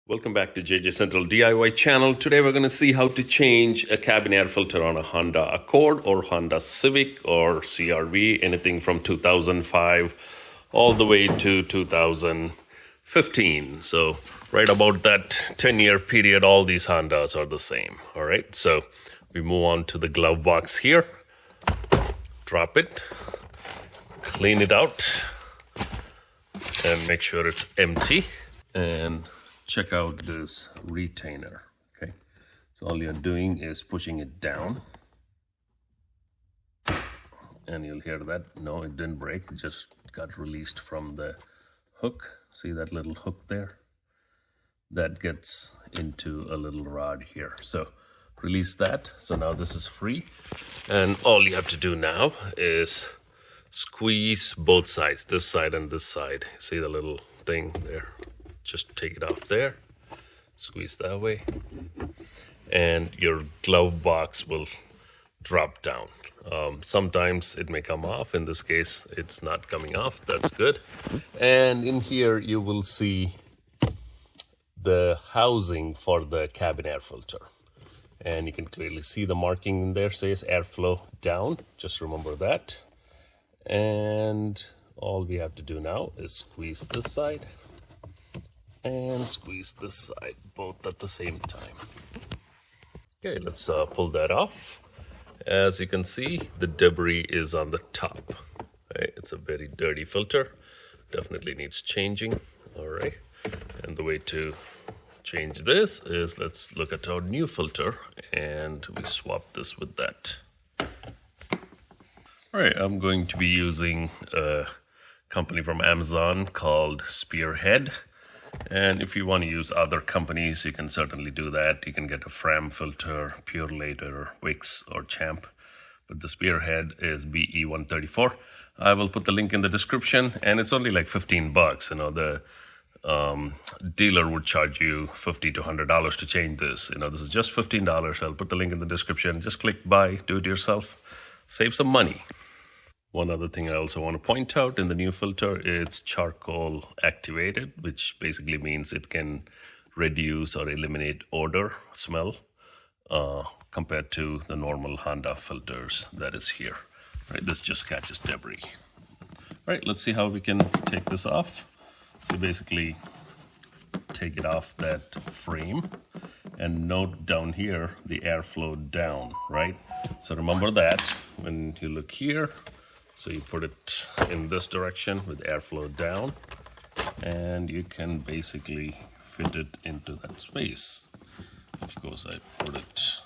Welcome back to JJ Central DIY channel. Today we're going to see how to change a cabin air filter on a Honda Accord or Honda Civic or CRV, anything from 2005 all the way to 2015. So right about that 10-year period, all these Hondas are the same. All right, so we move on to the glove box here. Drop it, clean it out, and make sure it's empty. And check out this retainer. Okay, so all you're doing is pushing it down, and you'll hear that. No, it didn't break, it just got released from the hook. See that little hook there? That gets into a little rod here. So release that. So now this is free, and all you have to do now is squeeze both sides, this side and this side. See the little thing there? Just take it off there, squeeze that way, and your glove box will drop down. Sometimes it may come off. In this case, it's not coming off. That's good. And in here, you will see the housing for the cabin air filter. And you can clearly see the marking in there says airflow down. Just remember that. And all we have to do now is squeeze this side and squeeze this side, both at the same time. Okay, let's pull that off. As you can see, the debris is on the top. Okay, it's a very dirty filter. Definitely needs changing. All right, and the way to change this is, let's look at our new filter, and we swap this with that. All right, I'm going to be using a company from Amazon called Spearhead. And if you want to use other companies, you can certainly do that. You can get a Fram filter, Purelate, or Wix, or Champ. But the Spearhead is BE134. I will put the link in the description, and it's only like $15. You know, the dealer would charge you $50 to $100 to change this. You know, this is just $15. I'll put the link in the description. Just click buy, do it yourself, save some money. One other thing I also want to point out, in the new filter, it's charcoal activated, which basically means it can reduce or eliminate odor, smell, compared to the normal Honda filters that is here. Right, this just catches debris. All right, let's see how we can take this off. So basically, take it off that frame, and note down here the airflow down, right? So remember that when you look here. So you put it in this direction with airflow down, and you can basically fit it into that space. Of course, I put it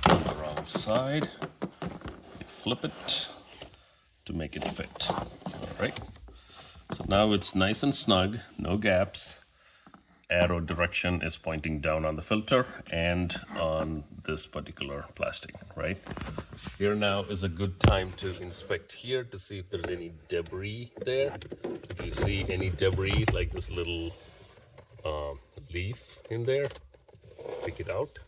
on the wrong side. You flip it to make it fit. All right. So now it's nice and snug, no gaps. Arrow direction is pointing down on the filter and on this particular plastic, right? Here now is a good time to inspect here to see if there's any debris there. If you see any debris like this little leaf in there, pick it out.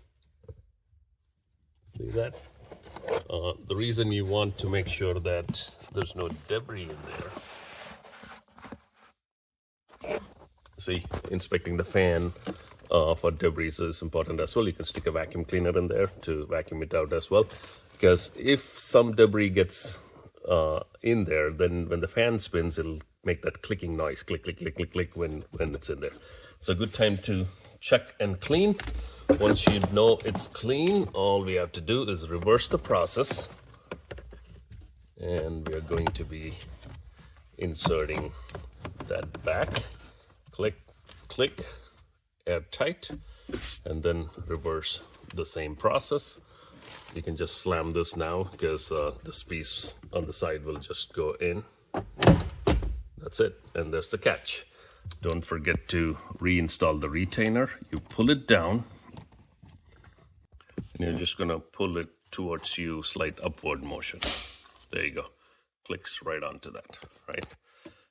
See that? The reason you want to make sure that there's no debris in there, see, inspecting the fan for debris is important as well. You can stick a vacuum cleaner in there to vacuum it out as well. Because if some debris gets in there, then when the fan spins, it'll make that clicking noise, click, click, click, click, click when it's in there. So a good time to check and clean. Once you know it's clean, all we have to do is reverse the process. And we are going to be inserting that back. Click, click, airtight, and then reverse the same process. You can just slam this now because this piece on the side will just go in. That's it, and there's the catch. Don't forget to reinstall the retainer. You pull it down, and you're just gonna pull it towards you, slight upward motion. There you go, clicks right onto that, right?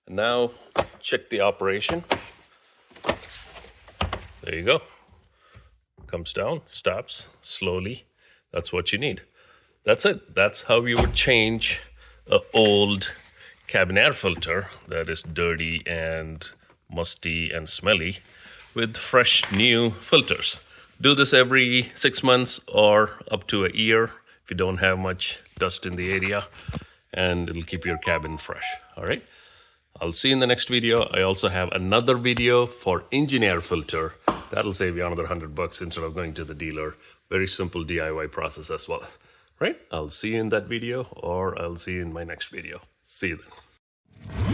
And now check the operation. There you go. Comes down, stops slowly. That's what you need. That's it. That's how you would change an old cabin air filter that is dirty and musty and smelly with fresh new filters. Do this every 6 months or up to a year if you don't have much dust in the area, and it'll keep your cabin fresh. All right. I'll see you in the next video. I also have another video for engine air filter. That'll save you another $100 instead of going to the dealer. Very simple DIY process as well. Right? I'll see you in that video, or I'll see you in my next video. See you then.